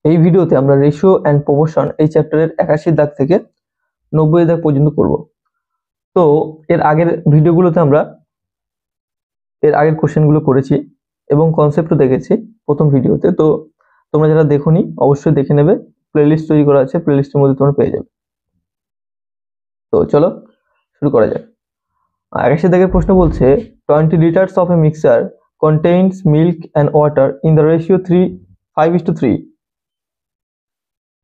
এই ভিডিওতে আমরা রেশিও অ্যান্ড প্রপোর্শন এই চ্যাপ্টারের 81 দাগ থেকে 90 দাগ পর্যন্ত করব। তো এর আগের ভিডিওগুলোতে আমরা এর আগের কোশ্চেনগুলো করেছি এবং কনসেপ্টও দেখেছি প্রথম ভিডিওতে। তো তোমরা যারা দেখোনি অবশ্যই দেখে নেবে, প্লেলিস্ট তৈরি করা আছে, প্লেলিস্টের মধ্যে তোমরা পেয়ে যাবে। তো চলো শুরু করা যাক। 81 দাগের প্রশ্ন বলছে 20 liters of a mixture contains milk and water in the ratio 5:3.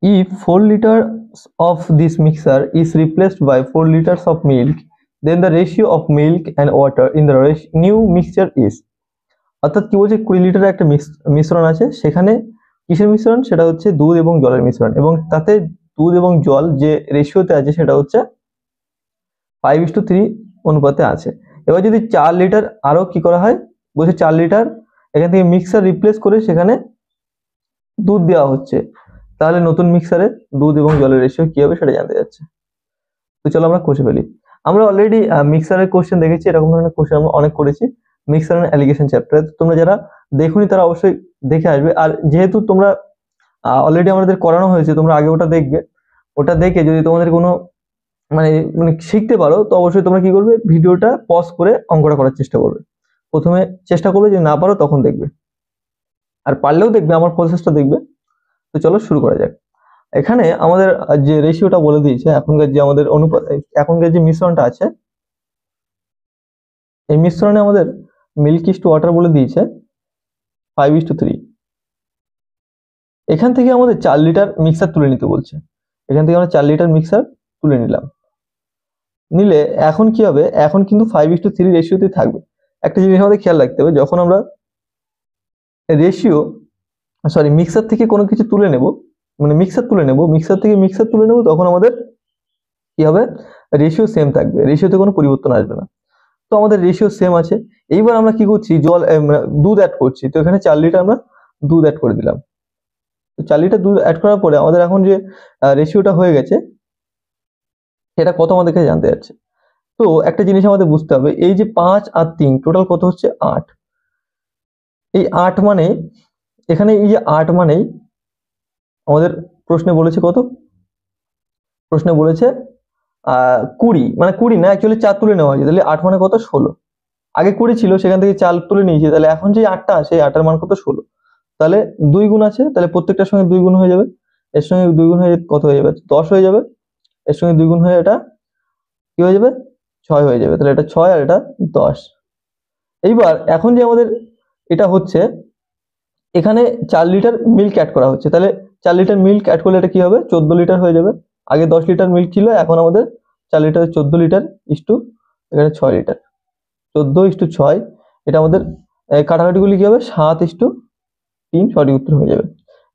If 4 liters of this mixture is replaced by 4 liters of milk, then the ratio of milk and water in the new mixture is, অর্থাৎ কি বলছে 20 লিটারের একটা মিশ্রণ আছে, সেখানে কিসের মিশ্রণ, সেটা হচ্ছে দুধ এবং জলের মিশ্রণ, এবং তাতে দুধ এবং জল যে রেশিওতে আছে সেটা হচ্ছে 5:3 অনুপাতে আছে। এবার যদি 4 লিটার আরো কি করা হয়, বলছে 4 লিটার এখান থেকে মিক্সার রিপ্লেস করে সেখানে দুধ দেওয়া হচ্ছে, তাহলে নতুন মিক্সারে দুধ এবং জলের রেশিও কি হবে সেটা জানতে যাচ্ছে। তো চলো আমরা কষে ফেলি। আমরা অলরেডি মিক্সারের কোশ্চেন দেখেছি, এরকম ধরনের কোশ্চেন আমরা অনেক করেছি মিক্সার এন্ড অ্যালিগেশন চ্যাপ্টারে। তোমরা যারা দেখোনি তারা অবশ্যই দেখে আসবে। আর যেহেতু তোমরা অলরেডি আমাদের করানো হয়েছে, তোমরা আগে ওটা দেখবে, ওটা দেখে যদি তোমাদের কোনো মানে মানে শিখতে পারো তো অবশ্যই তোমরা কি করবে, ভিডিওটা পজ করে অঙ্কটা করার চেষ্টা করবে। প্রথমে চেষ্টা করবে, যদি না পারো তখন দেখবে, আর পারলেও দেখবে, আমার প্রসেসটা দেখবে। তো চলো শুরু করা যাক। এখানে আমাদের যে রেশিওটা বলে দিয়েছে, এখনকার যে আমাদের অনুপাত, এখনকার যে মিশ্রণটা আছে, এই মিশ্রণে আমাদের মিল্ক ইস টু ওয়াটার বলে দিয়েছে 5:3। এখান থেকে আমাদের 4 লিটার মিক্সার তুলে নিতে বলছে। এখান থেকে আমরা 4 লিটার মিক্সার তুলে নিলাম। নিলে এখন কি হবে, এখন কিন্তু 5:3 রেশিওতে থাকবে। একটা জিনিস আমাদের খেয়াল রাখতে হবে, যখন আমরা রেশিও মিক্সার থেকে কোনো কিছু তুলে নেব, মানে মিক্সার থেকে মিক্সার তুলে নেব, তখন আমাদের কি হবে, রেশিও সেম থাকবে, রেশিওতে কোনো পরিবর্তন আসবে না। তো আমাদের রেশিও সেম আছে। এইবার আমরা কি করছি, দুধ অ্যাড করছি। তো এখানে 4 লিটার আমরা দুধ অ্যাড করে দিলাম। তো 4 লিটার দুধ অ্যাড করার পরে আমাদের এখন যে রেশিওটা হয়ে গেছে সেটা কত আমাদেরকে জানতে যাচ্ছে। তো একটা জিনিস আমাদের বুঝতে হবে, এই যে 5 আর 3 টোটাল কত হচ্ছে 8। এই 8 মানে এখানে এই যে 8 মানেই আমাদের প্রশ্নে বলেছে কত, প্রশ্নে বলেছে 20, মানে 20 না, অ্যাকচুয়ালি 4 তুলে নেওয়া হয়েছে, তাহলে 8 মানে কত 16। আগে 20 ছিল, সেখান থেকে 4 তুলে নিয়েছি, তাহলে এখন যে 8টা আছে এই 8টার মান কত 16। তাহলে 2 গুণ আছে, তাহলে প্রত্যেকটার সঙ্গে 2 গুণ হয়ে যাবে, এর সঙ্গে 2 গুণ হয়ে কত হয়ে যাবে 10 হয়ে যাবে, এর সঙ্গে 2 গুণ হয়ে এটা কি হয়ে যাবে 6 হয়ে যাবে, তাহলে এটা 6 আর এটা 10। এইবার এখন যে আমাদের এটা হচ্ছে, এখানে 4 লিটার মিল্ক অ্যাড করা হচ্ছে, তাহলে 4 লিটার মিল্ক অ্যাড করলে এটা কি হবে 14 লিটার হয়ে যাবে। আগে 10 লিটার মিল্ক ছিল, এখন আমাদের 4 লিটারে 14 লিটার ইস্টু এখানে 6 লিটার, 14:6। এটা আমাদের কাটাকাটিগুলি কি হবে 7:3, সঠিক উত্তর হয়ে যাবে।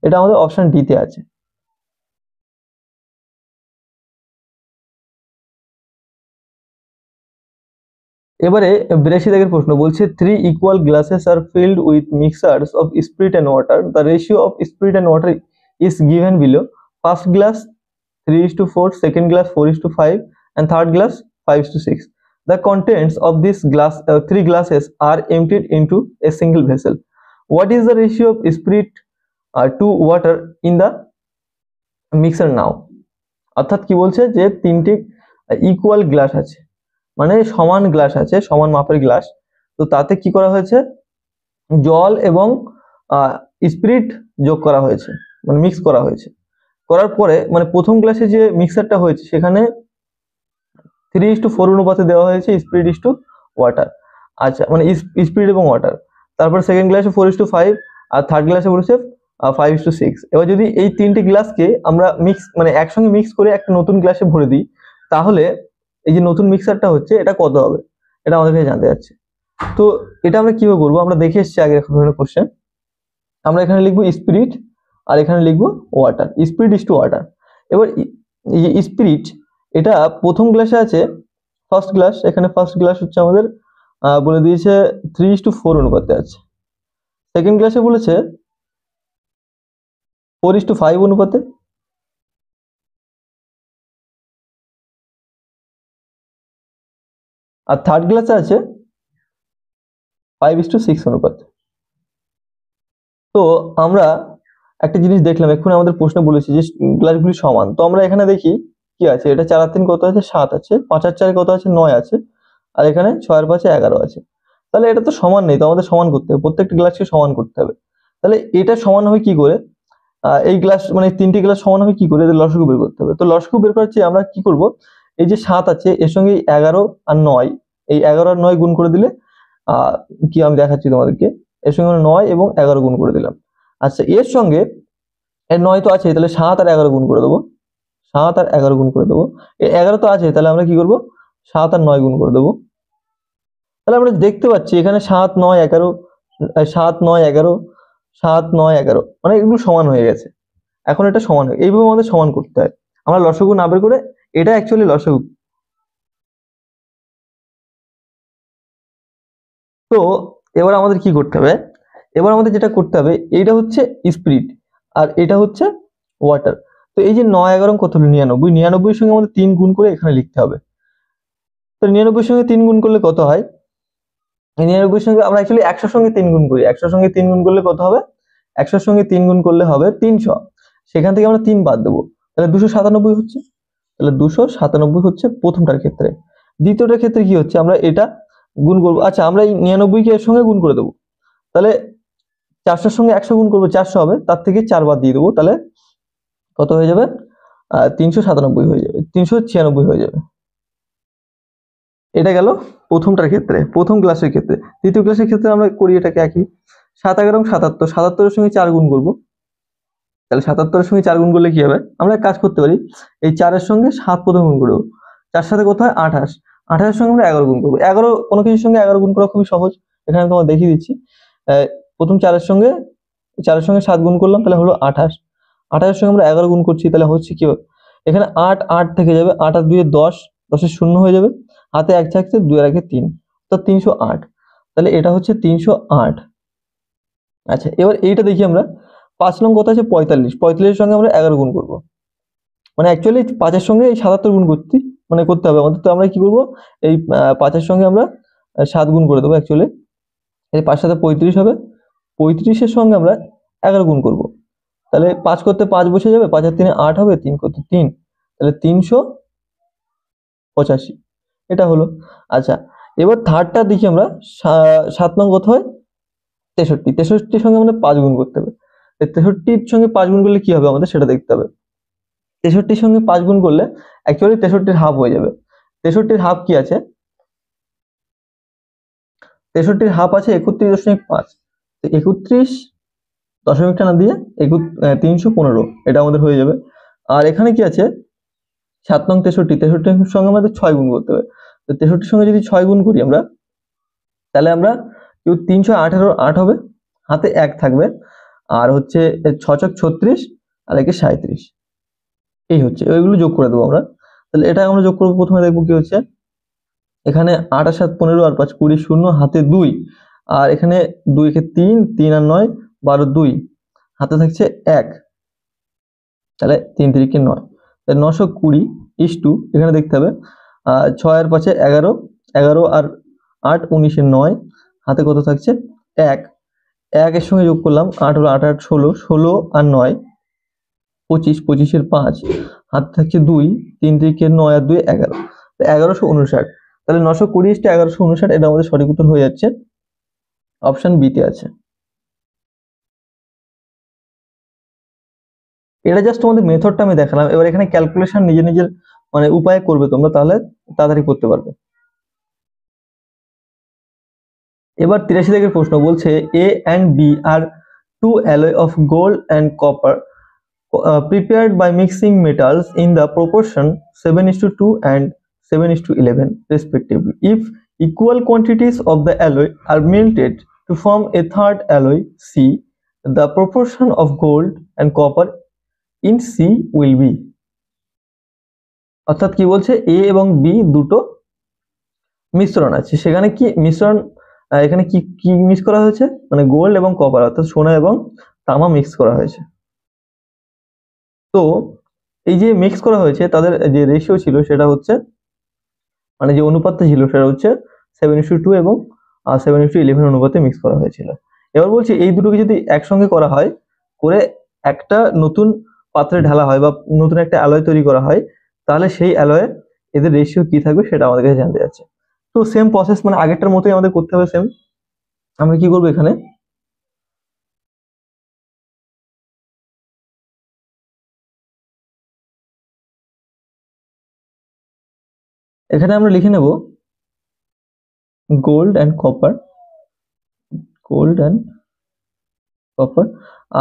এটা আমাদের অপশন ডি তে আছে। এবারে 82 দাগের প্রশ্ন বলছে 3 equal glasses are filled with mixtures of spirit and water. The ratio of spirit and water is given below. First glass 3:4, second glass 4:5, and third glass 5:6. The contents of this three glasses are emptied into a single vessel. What is the ratio of spirit to water in the mixer now? অর্থাৎ কি বলছে যে তিনটি equal glass আছে, মানে সমান glass আছে, সমান মাপের গ্লাস। তো তাতে কি করা হয়েছে, জল এবং স্পিরিট যোগ করা হয়েছে, মানে মিক্স করা হয়েছে। করার পরে মানে প্রথম গ্লাসে যে মিক্সারটা হয়েছে সেখানে 3:4 অনুপাতে দেওয়া হয়েছে স্পিরিট ইস টু ওয়াটার। আচ্ছা, মানে স্পিরিট এবং ওয়াটার। তারপর সেকেন্ড গ্লাসে 4:5, আর থার্ড গ্লাসে বলেছে 5:6। এবার যদি এই তিনটি গ্লাসকে আমরা মানে একসঙ্গে মিক্স করে একটা নতুন গ্লাসে ভরে দিই, তাহলে এই যে নতুন মিক্সারটা হচ্ছে এটা কত হবে, এটা আমাদের কাছে জানতে যাচ্ছে। তো এটা আমরা কিভাবে করবো, আমরা দেখে এসেছি আগে কোশ্চেন। আমরা এখানে লিখবো স্পিরিট আর এখানে লিখবো water, spirit is to water. এবার এই যে স্পিরিট, এটা প্রথম গ্লাসে আছে ফার্স্ট গ্লাস, এখানে ফার্স্ট গ্লাস হচ্ছে আমাদের বলে দিয়েছে 3:4 অনুপাতে আছে। সেকেন্ড গ্লাসে বলেছে 4:5 অনুপাতে, আর থার্ড গ্লাসে আছে 5:6 অনুপাতে। তো আমরা একটা জিনিস দেখলাম এক্ষুনি আমাদের প্রশ্ন বলেছে যে গ্লাসগুলি সমান, তো আমরা এখানে দেখি কি আছে, এটা 4 আর 3 কত আছে, 7 আছে, 5 আর 4 কত আছে, 9 আছে, আর এখানে 6 আর 5 11 আছে। তাহলে এটা তো সমান নেই, তো আমাদের সমান করতে হবে, প্রত্যেকটা গ্লাসকে সমান করতে হবে। তাহলে এটা সমান হবে কি করে, এই গ্লাস মানে 3টি গ্লাস সমান হবে কি করে, এদের লসাগু বের করতে হবে। তো লসাগু বের করার চেয়ে আমরা কি করব, এই যে 7 আছে এর সঙ্গে 11 আর 9, এই 11 আর 9 গুণ করে দিলে কি আমি দেখাচ্ছি তোমাদেরকে, এর সঙ্গে 9 এবং 11 গুণ করে দিলাম। আচ্ছা এর সঙ্গে এর 9 তো আছে, তাহলে 7 আর 11 গুণ করে দেবো, 7 আর 11 গুণ করে দেবো। এই 11 তো আছে, তাহলে আমরা কি করব, 7 আর 9 গুণ করে দেবো। তাহলে আমরা দেখতে পাচ্ছি এখানে 7 9 11, 7 9 11, 7 9 11, মানে এগুলো সমান হয়ে গেছে। এখন এটা সমান হয়, এইভাবে আমাদের সমান করতে হয়। আমরা লসাগু না বের করে, এটা অ্যাকচুয়ালি লসাগু। তো এবার আমাদের কি করতে হবে, এবার আমাদের যেটা করতে হবে, এইটা হচ্ছে স্পিরিট আর এটা হচ্ছে ওয়াটার। তো এই যে 9 11 কত হলো 99, 99 এর সঙ্গে আমাদের 3 গুণ করে এখানে লিখতে হবে। তো 99 এর সঙ্গে 3 গুণ করলে কত হয়, 99 এর সঙ্গে আমরা অ্যাকচুয়ালি 100 এর সঙ্গে 3 গুণ করি, 100 এর সঙ্গে 3 গুণ করলে কত হবে, 100 এর সঙ্গে 3 গুণ করলে হবে 300, সেখান থেকে আমরা 3 বাদ দেবো, তাহলে 297 হচ্ছে। তাহলে 297 হচ্ছে প্রথমটার ক্ষেত্রে। দ্বিতীয়টার ক্ষেত্রে কি হচ্ছে, আমরা এটা গুণ করবো, আচ্ছা আমরা এই 99 কে এর সঙ্গে গুণ করে দেবো, তাহলে 400 সঙ্গে 100 গুণ করবো, 400 হবে, তার থেকে 4 বাদ দিয়ে দেবো, তাহলে কত হয়ে যাবে, 397 হয়ে যাবে, 396 হয়ে যাবে। এটা গেল প্রথমটার ক্ষেত্রে, প্রথম ক্লাসের ক্ষেত্রে। দ্বিতীয় ক্লাসের ক্ষেত্রে আমরা করি এটাকে একই, 7 11 77, 77 এর সঙ্গে 4 গুণ করবো, তাহলে 77 এর সঙ্গে 4 গুণ করলে কি হবে, আমরা এক কাজ করতে পারি, এই 4 এর সঙ্গে 7 প্রথমে গুণ করবো, 4 সাথে কত হয় 28, 28 এর সঙ্গে আমরা 11 গুণ করবো। 11 কোনো কিছুর সঙ্গে 11 গুণ করা খুবই সহজ, এখানে আমি তোমাকে দেখিয়ে দিচ্ছি। প্রথম 4 এর সঙ্গে 7 গুণ করলাম, তাহলে হলো 28, 28 এর সঙ্গে আমরা 11 গুণ করছি, তাহলে হচ্ছে কি, এখানে 8 8 থেকে যাবে, 8 আর 2 এ 10, 10 এর শূন্য হয়ে যাবে, হাতে 1 থাকছে, 2 এর আগে 3, তো 308, তাহলে এটা হচ্ছে 308। আচ্ছা এবার এইটা দেখি আমরা, 5 নং কত আছে 45, 45 এর সঙ্গে আমরা 11 গুণ করব, মানে অ্যাকচুয়ালি 5 এর সঙ্গে এই 77 গুণ করতে হবে আমাদের। তো আমরা কি করব, এই 5 এর সঙ্গে আমরা 7 গুণ করে দেবো, অ্যাকচুয়ালি এই 5 সাথে 35 হবে, 35 এর সঙ্গে আমরা 11 গুণ করব, তাহলে 5 করতে 5 বসে যাবে, 5 আর 3 8 হবে, 3 করতে 3, তাহলে 385, এটা হলো। আচ্ছা এবার থার্ডটা দেখি আমরা, 7 নং কত হয় 63, 63 এর সঙ্গে আমাদের 5 গুণ করতে হবে, 63 এর সঙ্গে 5 গুণ করলে কি হবে আমাদের সেটা দেখতে হবে। 63 এর সঙ্গে 5 গুণ করলে অ্যাকচুয়ালি 63 এর হাফ হয়ে যাবে। 63 এর হাফ কি আছে, 63 এর হাফ আছে 31.5, তো 31 দশমিকটা না দিয়ে 315, এটা আমাদের হয়ে যাবে। আর এখানে কি আছে 7 নং 63, 63 এর সঙ্গে আমাদের 6 গুণ করতে হবে, তো 63 এর সঙ্গে যদি 6 গুণ করি আমরা, তাহলে আমরা 318 8 হবে, হাতে 1 থাকবে, আর হচ্ছে 6 ছক 36 আর একে 37, এই হচ্ছে, ওইগুলো যোগ করে দেবো আমরা। তাহলে এটা আমরা যোগ করবো, প্রথমে দেখবো কি হচ্ছে, এখানে 8 আর 7 15 আর 5 20, শূন্য হাতে 2, আর এখানে 2 কে 3, 3 আর 9 12, 2 হাতে থাকছে 1, তাহলে 3 3 9, তাহলে 920 ইস টু, এখানে দেখতে হবে 6 আর 5 11, 11 আর 8 19 এর 9, হাতে কত থাকছে 1, 1 এর সঙ্গে যোগ করলাম 8 হলো 8 8 16, 16 আর 9 25, 25 এর 5, হাতে থাকছে 2, 3 3 9 আর 2 11, 1159, তাহলে 920 টা 1159, এটা আমাদের সঠিক উত্তর হয়ে যাচ্ছে, অপশন বি তে আছে। এটা জাস্ট তোমাদের মেথডটা আমি দেখালাম, এবার এখানে ক্যালকুলেশন নিজের মানে উপায়ে করবে তোমরা, তাহলে তাড়াতাড়ি করতে পারবে। এবার 83 থেকে প্রশ্ন বলছে, A and B are two alloy of gold and copper prepared by mixing metals in the proportion 7:2 and 7:11 respectively. If equal quantities of the alloy are melted to form a third alloy C, the proportion of gold and copper in C will be, অর্থাৎ কি বলছে, এ এবং B দুটো মিশ্রণ আছে, সেখানে কি মিশ্রণ, এখানে কি কি মিক্স করা হয়েছে, মানে গোল্ড এবং কপার অর্থাৎ সোনা এবং তামা মিক্স করা হয়েছে। তো এই যে মিক্স করা হয়েছে তাদের যে রেশিও ছিল সেটা হচ্ছে, মানে যে অনুপাতটা ছিল সেটা হচ্ছে 7:2 এবং 7:11 অনুপাতে মিক্স করা হয়েছিল। এবার বলছি এই দুটোকে যদি একসঙ্গে করা হয়, করে একটা নতুন পাত্রে ঢালা হয় বা নতুন একটা অ্যালয় তৈরি করা হয়, তাহলে সেই অ্যালয়ে এদের রেশিও কি থাকবে সেটা আমাদের কাছে জানতে যাচ্ছে। তো সেম প্রসেস, মানে আগেরটার মতোই আমাদের করতে হবে সেম। আমরা কি করবো এখানে, এখানে আমরা লিখে নেব gold and copper, gold and copper.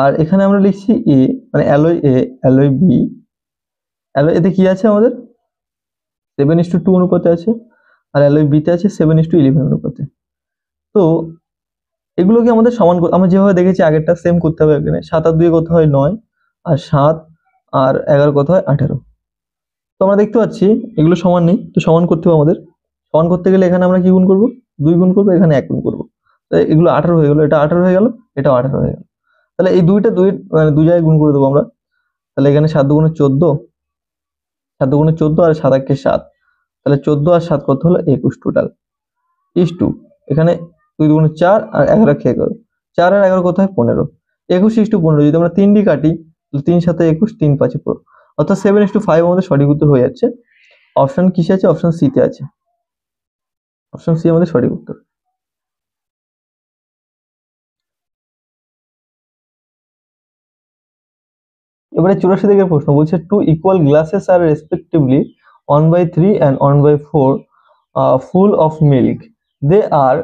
আর এখানে আমরা লিখছি এ, মানে alloy A, alloy B, alloy এতে কি আছে আমাদের 7:2 অনুপাতে আছে, আর অ্যালয় বিতে আছে 7:11 অনুপাতে। তো এগুলোকে আমাদের সমান আমরা যেভাবে দেখেছি আগেরটা সেম করতে হবে এখানে। 7 আর 2 কত হয় 9, আর 7 আর 11 কত হয় 18। তো আমরা দেখতে পাচ্ছি এগুলো সমান নেই, তো সমান করতে হবে আমাদের। সমান করতে গেলে এখানে আমরা কি গুণ করব, 2 গুণ করব, এখানে 1 গুণ করব। তো এগুলো 18 হয়ে গেল, এটা 18 হয়ে গেল, এটাও 18 হয়ে গেল। তাহলে এই দুইটা দুই মানে দুই জায়গায় গুণ করে দেবো আমরা। তাহলে এখানে 7 দুগুণে 14, 7 দুগুণে 14 আর 7 একে 7, তাহলে 14 আর 7 কত হলো 21 টোটাল। ইস টু এখানে 2 দুগুণে 4 আর 11 কে 11, 4 আর 11 কত হয় 15, 21:15। যদি আমরা 3 দিয়ে কাটি তাহলে 3 7 21, 3 5 15, অর্থাৎ 7:5 আমাদের সঠিক উত্তর হয়ে যাচ্ছে। অপশন কিসে আছে, অপশন সি তে আছে, অপশন সি আমাদের সঠিক উত্তর। এবারে 84 দিকের প্রশ্ন বলছে টু ইকুয়াল গ্লাসেস আর respectively 1/3 and 1/4 full of milk, they are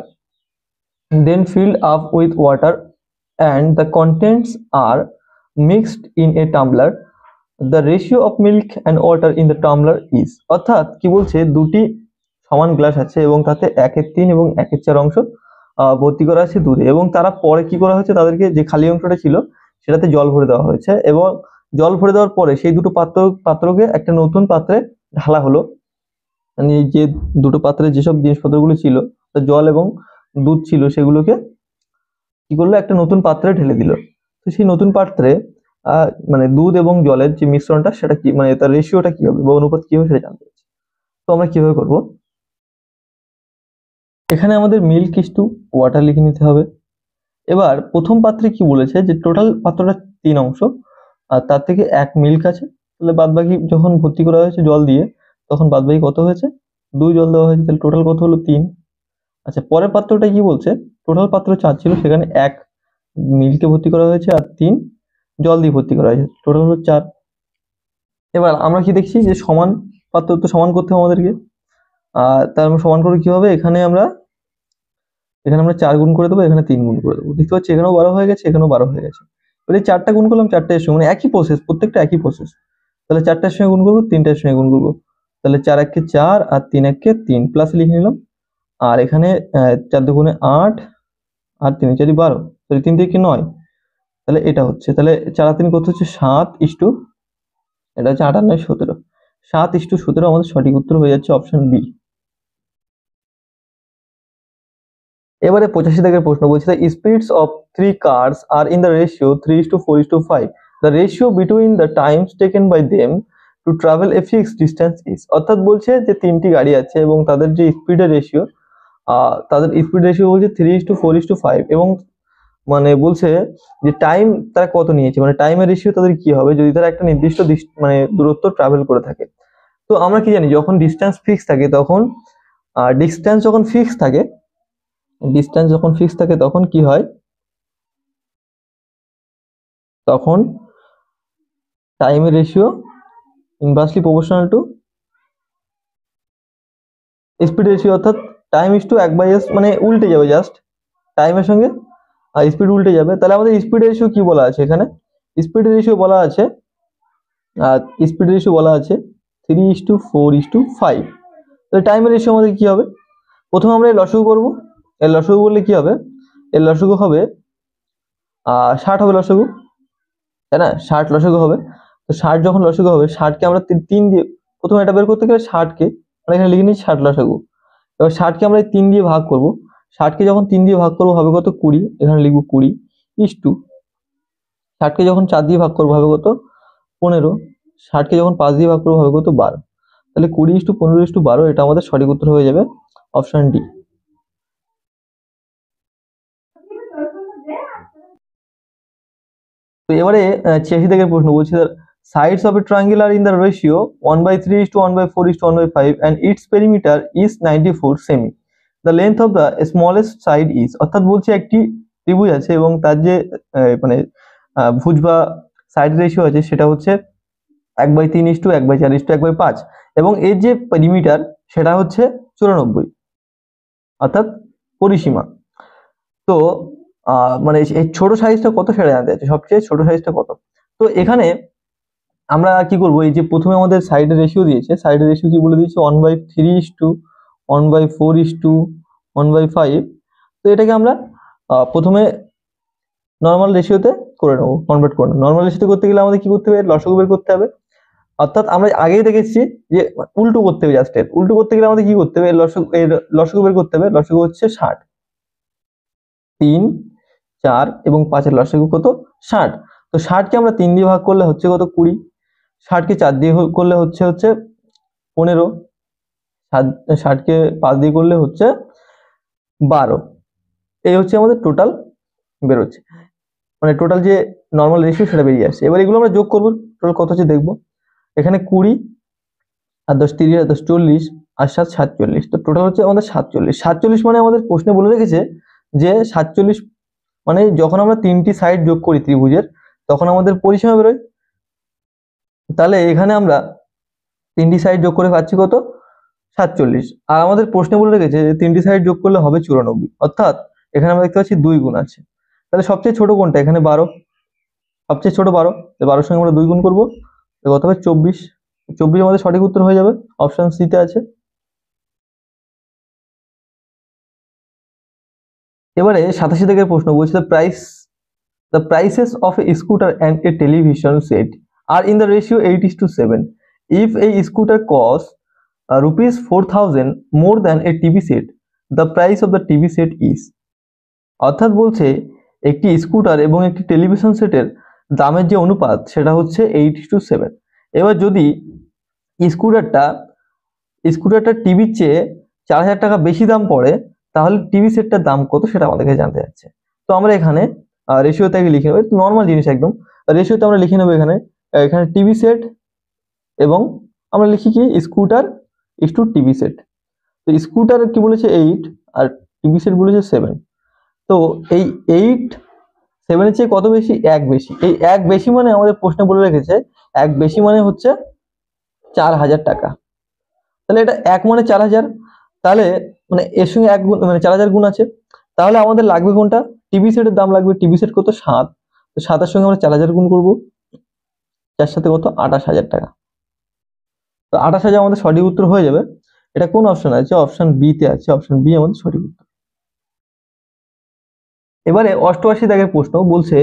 then filled up with water and the contents are mixed in a tumbler, the ratio of milk and water in the tumbler is। অর্থাৎ কি বলছে, দুটি সমান glass আছে এবং তাতে 1/3 এবং 1/4 অংশ ভর্তি করা আছে দুধে, এবং তারা পরে কি করা হয়েছে, তাদেরকে যে খালি অংশটা ছিল সেটাতে জল ভরে দেওয়া হয়েছে, এবং জল ভরে দেওয়ার পরে সেই দুটো পাত্রকে একটা নতুন পাত্রে ঢালা হলো। মানে যে দুটো পাত্রে যেসব জিনিসপত্রগুলো ছিল, জল এবং দুধ ছিল, সেগুলোকে কি করলো, একটা নতুন পাত্রে ঢেলে দিল। তো সেই নতুন পাত্রে মানে দুধ এবং জলের যে মিশ্রণটা সেটা কি, মানে তার রেশিওটা কি হবে বা অনুপাত কি হবে সেটা জানতে চাচ্ছি। তো আমরা কিভাবে করব, এখানে আমাদের মিল্ক ইস টু ওয়াটার লিখে নিতে হবে। এবার প্রথম পাত্রে কি বলেছে যে টোটাল পাত্রটা 3 অংশ, আর তার থেকে 1 মিল্ক আছে, তাহলে বাদবাকি যখন ভর্তি করা হয়েছে জল দিয়ে তখন বাদবাকি কত হয়েছে, 2 জল দেওয়া হয়েছে, তাহলে টোটাল কত হলো 3। আচ্ছা, পরের পাত্রটা কি বলছে, টোটাল পাত্র 4 ছিল, সেখানে 1 মিল্কে ভর্তি করা হয়েছে আর 3 জল দিয়ে ভর্তি করা হয়েছে, টোটাল হলো 4। এবার আমরা কি দেখছি যে সমান পাত্র তো সমান করতে হবে আমাদেরকে। তার সমান করে কি হবে, এখানে আমরা 4 গুণ করে দেবো, এখানে 3 গুণ করে দেবো। দেখতে পাচ্ছি এখানেও 12 হয়ে গেছে, এখানেও 12 হয়ে গেছে। এবার এই 4টা গুণ করলাম 4টা এর সঙ্গে, মানে একই প্রসেস, প্রত্যেকটা একই প্রসেস। তাহলে 4টার সঙ্গে গুণ করবো, 3টার সঙ্গে গুণ করবো, তাহলে 4 1 কে 4 আর 3 1 কে 3 প্লাস লিখে নিলাম। আর এখানে 4 দুগুণে 8 আর 3 4 12, তাহলে 3 থেকে 9, তাহলে এটা হচ্ছে, তাহলে 4 আর 3 কত হচ্ছে 7 ইস্টু, এটা হচ্ছে 8 আর 9 17, 7:17 আমাদের সঠিক উত্তর হয়ে যাচ্ছে অপশন বি। এবারে 85 দাগের প্রশ্ন বলছে the speeds of 3 cars are in the ratio 3:4:5, the ratio between the times taken by them to travel a fixed distance is। অর্থাৎ বলছে যে তিনটি গাড়ি আছে এবং তাদের যে স্পিডের রেশিও, তাদের স্পিড রেশিও বলছে 3:4:5, এবং মানে বলছে যে টাইম তারা কত নিয়েছে, মানে টাইমের রেশিও তাদের কি হবে যদি তারা একটা নির্দিষ্ট মানে দূরত্ব ট্রাভেল করে থাকে। তো আমরা কি জানি, যখন ডিস্টেন্স ফিক্স থাকে তখন ডিস্টেন্স যখন ফিক্স থাকে তখন কি হয়, তখন টাইমের ratio inversely proportional to speed ratio, অর্থাৎ টাইম ইস টু 1/s, মানে উল্টে যাবে, জাস্ট টাইমের সঙ্গে স্পিড উল্টে যাবে। তাহলে আমাদের স্পিড রেশিও কি বলা আছে এখানে, স্পিড রেশিও বলা আছে স্পিড রেশিও বলা আছে 3:4:5। তাহলে টাইমের রেশিও আমাদের কি হবে, প্রথমে আমরা এর লসাগু করব। এর লসাগু করলে কি হবে, এর লসাগু হবে 60 হবে লসাগু, তাই না, 60 লসাগু হবে। তো 60 যখন লসাগু হবে, 60কে আমরা 3 দিয়ে, প্রথমে এটা বের করতে গেলে 60কে আমরা এখানে লিখে নিচ্ছি 60 লসাগু। এবার 60কে আমরা 3 দিয়ে ভাগ করব, 60কে যখন 3 দিয়ে ভাগ করব হবে কত 20, এখানে লিখব 20 ইস টু 60কে যখন 4 দিয়ে ভাগ করব হবে কত 15, 60কে যখন 5 দিয়ে ভাগ করব হবে কত 12, তাহলে 20:15:12, এটা আমাদের সঠিক উত্তর হয়ে যাবে অপশন ডি। তো এবারে 86 দাগের প্রশ্ন বলছে sides of a triangle are in the ratio 1/3:1/4:1/5 and its perimeter is 94 semi. The length of the smallest side is, অর্থাৎ বলছে একটি ত্রিভুজ আছে এবং তার যে মানে ভুজ বা সাইড রেশিও আছে সেটা হচ্ছে 1/3:1/4:1/5 এবং এর যে পেরিমিটার সেটা হচ্ছে 94, অর্থাৎ পরিসীমা। তো মানে এই ছোট সাইজটা কত সেটা জানতে চাইছে, সবচেয়ে ছোট সাইজটা কত। তো এখানে আমরা কি করব, এই যে প্রথমে আমাদের সাইডের রেশিও দিয়েছে, সাইডের রেশিও কি বলে দিয়েছে 1/3:1/4:1/5। তো এটাকে আমরা প্রথমে নর্মাল রেশিওতে করে নেবো, কনভার্ট করে নেবো। নর্মাল রেশিওতে করতে গেলে আমাদের কি করতে হবে, লসাগু বের করতে হবে। অর্থাৎ আমরা আগেই দেখেছি যে উল্টো করতে হবে, জাস্ট এর উল্টো করতে গেলে আমাদের কি করতে হবে, লসাগু বের করতে হবে। লসাগু হচ্ছে 60, 3, 4 এবং 5 লসাগু কত 60। তো 60 কে আমরা 3 দিয়ে ভাগ করলে হচ্ছে কত 20, 60 কে 4 দিয়ে করলে হচ্ছে 15, 60 কে 5 দিয়ে করলে হচ্ছে 12। এই হচ্ছে আমাদের টোটাল বেরোচ্ছে, মানে টোটাল যে নর্মাল রেশিও সেটা বেরিয়ে আসছে। এবার এগুলো আমরা যোগ করবো, টোটাল কত হচ্ছে দেখবো। এখানে 20 আর 10 30 আর 10 40 আর 7 47, তো টোটাল হচ্ছে আমাদের 47। 47 মানে আমাদের প্রশ্নে বলে রেখেছে যে 47 মানে যখন আমরা তিনটি সাইড যোগ করি ত্রিভুজের তখন আমাদের পরিসীমা বেরোয়। তাহলে এখানে আমরা তিনটি সাইড যোগ করে পাচ্ছি কত 47, আর আমাদের প্রশ্নে বলে রেখেছে যে তিনটি সাইড যোগ করলে হবে 94, অর্থাৎ এখানে আমরা দেখতে পাচ্ছি 2 গুণ আছে। তাহলে সবচেয়ে ছোট কোনটা, এখানে 12, সবচেয়ে ছোট 12, 12 সঙ্গে আমরা 2 গুণ করবো, কত হবে 24। 24 আমাদের সঠিক উত্তর হয়ে যাবে, অপশন সি তে আছে। এবারে 87 থেকে প্রশ্ন বলছে the prices of a scooter and a television set are in the ratio 8:7. If a scooter costs rupees 4,000 more than a TV set, the price of the TV set is, অর্থাৎ বলছে একটি scooter এবং একটি television সেটের দামের যে অনুপাত সেটা হচ্ছে 8:7। এবার যদি স্কুটারটা টিভির চেয়ে 4,000 টাকা বেশি দাম পড়ে তাহলে টিভি সেটটার দাম কত সেটা আমাদেরকে জানতে যাচ্ছে। তো আমরা এখানে রেশিওতে লিখে নেবো, নর্মাল জিনিস একদম। রেশিওতে আমরা লিখে নেবো এখানে টিভি সেট এবং আমরা লিখি কি scooter is to TV set. তো স্কুটার কি বলেছে 8 আর টিভি সেট বলেছে 7। তো এই 8 7 এর চেয়ে কত বেশি, 1 বেশি। এই 1 বেশি মানে আমাদের প্রশ্নে বলে রেখেছে 1 বেশি মানে হচ্ছে 4,000 টাকা। তাহলে এটা 1 মানে 4,000, তাহলে মানে এর সঙ্গে 1 গুণ মানে 4,000 গুণ আছে। তাহলে আমাদের লাগবে কোনটা, টিভি সেটের দাম লাগবে। টিভি সেট কত 7, তো 7 এর সঙ্গে আমরা 4,000 গুণ করব, 4 সাথে কত 28,000 টাকা। তো 28,000 আমাদের সঠিক উত্তর হয়ে যাবে। এটা কোন অপশন আছে, অপশন বি তে আছে, অপশন বি আমাদের সঠিক উত্তর। এবারে 88 দাগের প্রশ্ন বলছে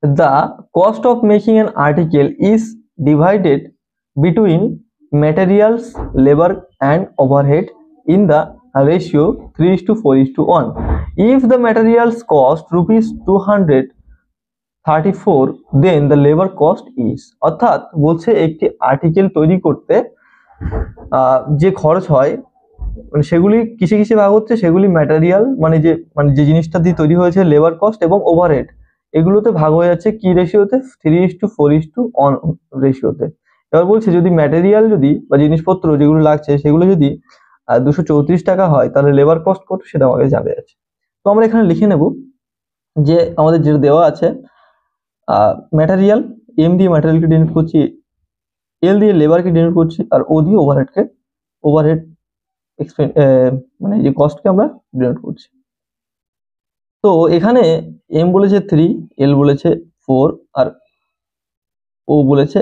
the cost of making an article is divided between materials, labor and overhead in the ratio 3:4:1. If the materials cost rupees 234, then the labor cost is, অর্থাৎ বলছে একটি আর্টিকেল তৈরি করতে যে খরচ হয় মানে সেগুলি কিসে কিসে ভাগ হচ্ছে, সেগুলি ম্যাটেরিয়াল মানে যে জিনিসটা দিয়ে তৈরি হয়েছে, লেবার কস্ট এবং ওভারহেড, এগুলোতে ভাগ হয়ে যাচ্ছে কি রেশিওতে 3:4:1 রেশিওতে। এবার বলছে যদি ম্যাটেরিয়াল বা জিনিসপত্র যেগুলো লাগছে সেগুলো যদি 234 টাকা হয় তাহলে লেবার কস্ট কত সেটা আমাকে জানতে যাচ্ছে। তো আমরা এখানে লিখে নেব যে আমাদের যেটা দেওয়া আছে ম্যাটেরিয়াল, এম দিয়ে ম্যাটেরিয়ালকে ডিনোট করছি, এল দিয়ে লেবারকে ডিনোট করছি, আর ও দিয়ে ওভারহেড মানে যে কস্টকে আমরা ডিনোট করছি। তো এখানে এম বলেছে 3, এল বলেছে 4 আর ও বলেছে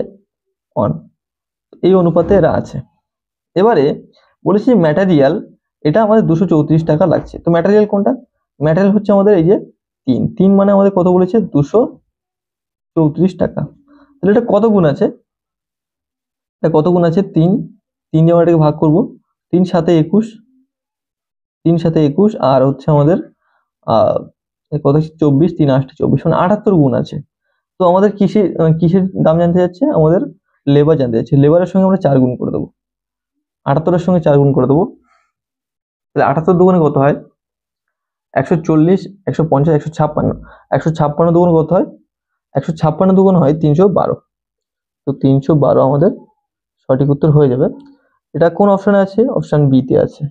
1, এই অনুপাতে এরা আছে। এবারে বলেছি ম্যাটেরিয়াল, এটা আমাদের 234 টাকা লাগছে। তো ম্যাটেরিয়াল কোনটা, ম্যাটেরিয়াল হচ্ছে আমাদের এই যে 3 মানে আমাদের কত বলেছে 234 টাকা। তাহলে এটা কত গুণ আছে, এটা কত গুণ আছে 3 দিয়ে আমরা এটাকে ভাগ করব, 3 সাথে 21, 3 সাথে 21 আর হচ্ছে আমাদের কত 24, 3 8 24 মানে 78 গুণ আছে। তো আমাদের কিসের দাম জানতে যাচ্ছে, আমাদের লেবার জানতে যাচ্ছে। লেবারের সঙ্গে আমরা 4 গুণ করে দেবো, 78 এর সঙ্গে 4 গুণ করে দেবো। তাহলে 78 দুগুণে কত হয় 140, 150, 156, 156 দুগুণে কত হয় 156 দুগুণ হয় 312। তো 312 আমাদের সঠিক উত্তর হয়ে যাবে। এটা কোন অপশনে আছে? অপশন বি তে আছে।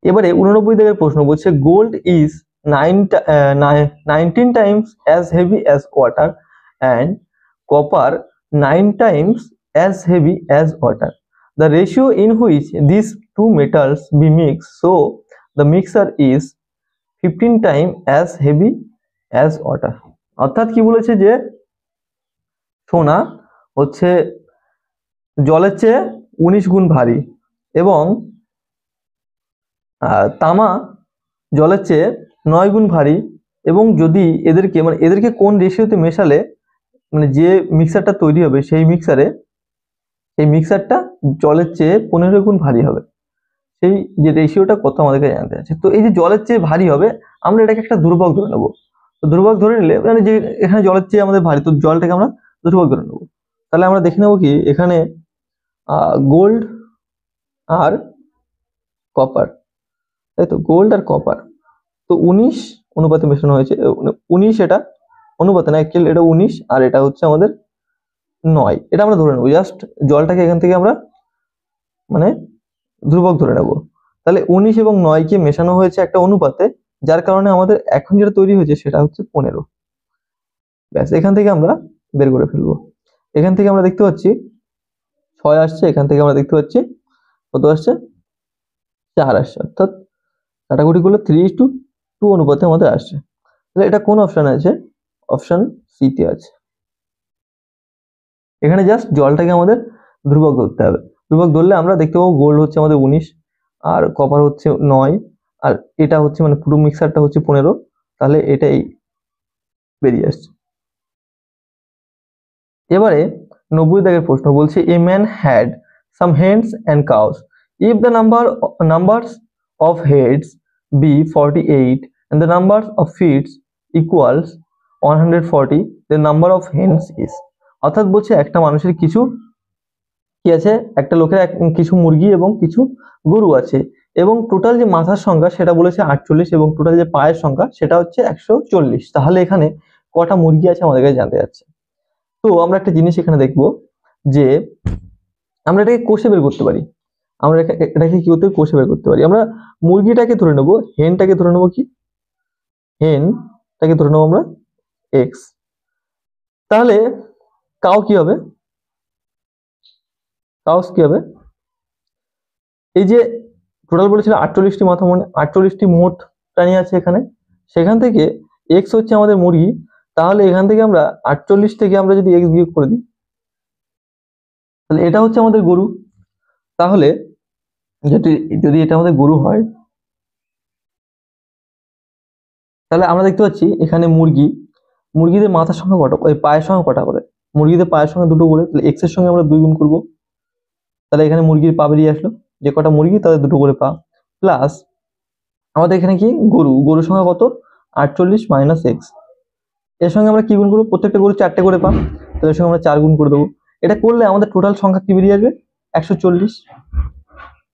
এবারে 89 দাগের প্রশ্ন বলছে gold is 19 Times as heavy as water and copper 9 Times as heavy as water. The ratio in which these two metals be mixed, so the mixture is 15 times as heavy as water. অর্থাৎ কি বলেছে যে সোনা হচ্ছে জলের চেয়ে 19 গুণ ভারী এবং তামা জলের চেয়ে 9 গুণ ভারী, এবং যদি এদেরকে কোন রেশিওতে মেশালে মানে যে মিক্সারটা তৈরি হবে সেই মিক্সারটা জলের চেয়ে 15 গুণ ভারী হবে, সেই যে রেশিওটা কত আমাদেরকে জানতে আছে। তো এই যে জলের চেয়ে ভারী হবে, আমরা এটাকে একটা ধ্রুবক ধরে নেব। তো ধ্রুবক ধরে নিলে মানে যে এখানে জলের চেয়ে আমাদের ভারী, তো জলটাকে আমরা ধ্রুবক ধরে নেব। তাহলে আমরা দেখে নেব কি এখানে গোল্ড আর কপার, তাই তো, গোল্ড আর কপার তো 19 অনুপাতে মেশানো হয়েছে। 19 এটা অনুপাতে না, অ্যাকচুয়ালি এটা 19 আর এটা হচ্ছে আমাদের 9, এটা আমরা ধরে নেব। জাস্ট জলটাকে এখান থেকে আমরা মানে ধ্রুবক ধরে নেব। তাহলে 19 এবং 9 কে মেশানো হয়েছে একটা অনুপাতে, যার কারণে আমাদের এখন যেটা তৈরি হয়েছে সেটা হচ্ছে 15। ব্যাস, এখান থেকে আমরা বের করে ফেলবো। এখান থেকে আমরা দেখতে পাচ্ছি 6 আসছে, এখান থেকে আমরা দেখতে পাচ্ছি কত আসছে, 4 আসছে, অর্থাৎ কাটাকুটি করলে 3:2 অনুপাতে আমাদের আসছে। তাহলে এটা কোন অপশন আছে? অপশন সি তে আছে। এখানে জাস্ট জলটাকে আমাদের ধ্রুবক ধরতে হবে। ধ্রুবক ধরলে আমরা দেখতে পাবো গোল্ড হচ্ছে আমাদের 19 আর কপার হচ্ছে 9 আর এটা হচ্ছে মানে পুরো মিক্সারটা হচ্ছে 15, তাহলে এটাই বেরিয়ে আসছে। এবারে 90 দাগের প্রশ্ন বলছে a man had some hens and cows, if the numbers of heads be 48 and the numbers of feet equals 140, the number of hens is। অর্থাৎ বলছে একটা মানুষের কিছু কি আছে, একটা লোকের কিছু মুরগি এবং কিছু গরু আছে, এবং টোটাল যে মাথার সংখ্যা সেটা বলেছে 48 এবং টোটাল যে পায়ের সংখ্যা সেটা হচ্ছে 140। তাহলে এখানে কটা মুরগি আছে আমাদেরকে জানতে যাচ্ছে। তো আমরা একটা জিনিস এখানে দেখব যে আমরা এটাকে কোষে বের করতে পারি। আমরা এটাকে কি করতে কোষে বের করতে পারি। আমরা মুরগিটাকে ধরে নেব, হেনটাকে ধরে নেব কি, হেনটাকে ধরে নেব আমরা এক্স। তাহলে কাউ কি হবে, কাউস কি হবে, এই যে টোটাল বলেছিল 48টি মাথা, মানে 48টি মোট প্রাণী আছে এখানে, সেখান থেকে এক্স হচ্ছে আমাদের মুরগি। তাহলে এখান থেকে আমরা 48 থেকে আমরা যদি এক্স বিয়োগ করে দিই, তাহলে এটা হচ্ছে আমাদের গরু। তাহলে যদি এটা আমাদের গরু হয়, তাহলে আমরা দেখতে পাচ্ছি এখানে মুরগিদের মাথার সংখ্যা কটা, ওই পায়ের সংখ্যা কটা করে, মুরগিদের পায়ের সংখ্যা 2 করে, তাহলে এক্স এর সঙ্গে আমরা 2 গুণ করবো। তাহলে এখানে মুরগির পা বেরিয়ে আসলো, যে কটা মুরগি তাদের 2 করে পা, প্লাস আমাদের এখানে কি গরুর সংখ্যা কত, 48 মাইনাস এক্স, এর সঙ্গে আমরা কি গুণ করবো, প্রত্যেকটা গরু 4টে করে পা, তাহলে এর সঙ্গে আমরা 4 গুণ করে দেবো। এটা করলে আমাদের টোটাল সংখ্যা কি বেরিয়ে আসবে, 140।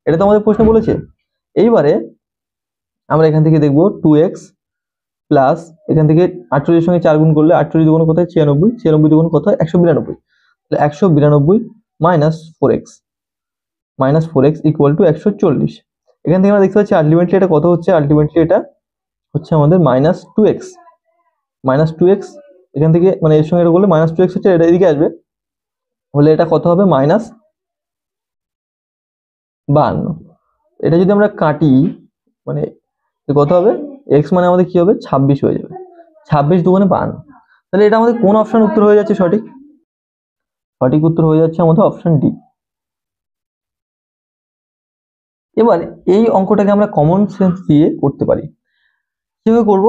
এটা তো আমাদের প্রশ্ন বলেছে। এইবারে আমরা এখান থেকে দেখবো 2x প্লাস এখান থেকে 48 সঙ্গে 4 গুণ করলে 48 দুগুণ কত হয় 96, 96 দুগুণ কত হয় 192, তাহলে 192 মাইনাস 4x ইকুয়াল টু 140। এখান থেকে আমরা দেখতে পাচ্ছি আলটিমেটলি এটা কত হচ্ছে, আলটিমেটলি এটা হচ্ছে আমাদের -2x। এখান থেকে মানে এর সঙ্গে এটা করলে -2x হচ্ছে, এটা এদিকে আসবে, হলে এটা কত হবে -52। এটা যদি আমরা কাটি মানে কত হবে, x মানে আমাদের কি হবে 26 হয়ে যাবে, 26 দুগুণে 52। তাহলে এটা আমাদের কোন অপশন উত্তর হয়ে যাচ্ছে সঠিক, সঠিক উত্তর হয়ে যাচ্ছে আমাদের অপশন ডি। এবার এই অঙ্কটাকে আমরা কমন সেন্স দিয়ে করতে পারি। কিভাবে করব,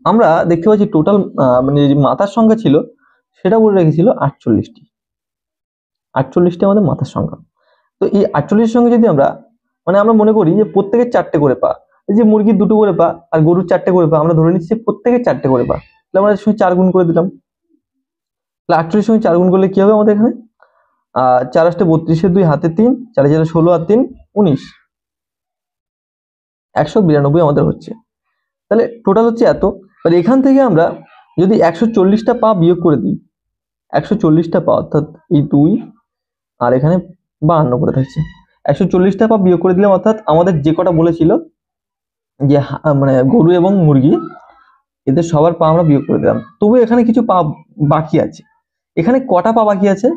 আমরা দেখতে পাচ্ছি টোটাল মানে যে মাথার সংখ্যা ছিল সেটা বলে রেখেছিল 48টি, 48টি আমাদের মাথার সংখ্যা। তো এই 48 সঙ্গে যদি আমরা মানে আমরা মনে করি যে প্রত্যেকের 4টে করে পা, এই যে মুরগির 2টো করে পা আর গরুর 4টে করে পা, আমরা ধরে নিচ্ছি প্রত্যেকের 4টে করে পা, তাহলে আমরা এর সঙ্গে 4 গুণ করে দিলাম। তাহলে 48 সঙ্গে 4 গুণ করলে কি হবে আমাদের এখানে 4 8 32 2 হাতে 3 4 4 16 আর 3 19, 192 আমাদের হচ্ছে। তাহলে টোটাল হচ্ছে এত। আর এখান থেকে আমরা যদি 140টা পা বিয়োগ করে দিই, 140টা পা অর্থাৎ এই 2 আর এখানে 52 করে থাকছে, 140টা পা বিয়োগ করে দিলাম, অর্থাৎ আমাদের যে কটা বলেছিল যে মানে গরু এবং মুরগি এদের সবার পা আমরা বিয়োগ করে দিলাম, তবু এখানে কিছু পা বাকি আছে। এখানে কটা পা বাকি আছে?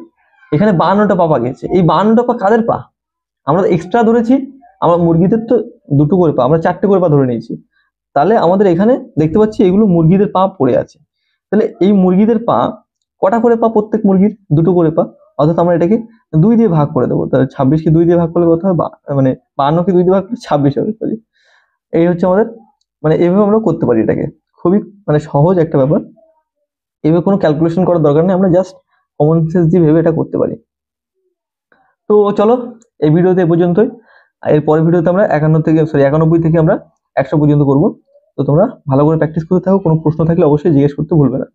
এখানে 52টা পা বাকি আছে। এই 52টা পা কাদের পা? আমরা এক্সট্রা ধরেছি, আমরা মুরগিদের তো 2টো করে পা, আমরা 4টে করে পা ধরে নিয়েছি। তাহলে আমাদের এখানে দেখতে পাচ্ছি এগুলো মুরগিদের পা পড়ে আছে। তাহলে এই মুরগিদের পা কটা করে পা? প্রত্যেক মুরগির 2টো করে পা, অর্থাৎ আমরা এটাকে 2 দিয়ে ভাগ করে দেবো। তাহলে 26কে 2 দিয়ে ভাগ করলে কত হবে? মানে 52কে 2 দিয়ে ভাগ করলে 26 হবে, সরি। এই হচ্ছে আমাদের, মানে এইভাবে আমরা করতে পারি এটাকে। খুবই মানে সহজ একটা ব্যাপার, এভাবে কোনো ক্যালকুলেশন করার দরকার নেই, আমরা জাস্ট কমন সেন্স দিয়ে ভেবে এটা করতে পারি। তো চলো এই ভিডিওতে এ পর্যন্তই। এর পরের ভিডিওতে আমরা 91 থেকে আমরা 100 পর্যন্ত করব। তো তোমরা ভালো করে প্র্যাকটিস করতে থাকো, কোনো প্রশ্ন থাকলে অবশ্যই জিজ্ঞেস করতে ভুলবে না।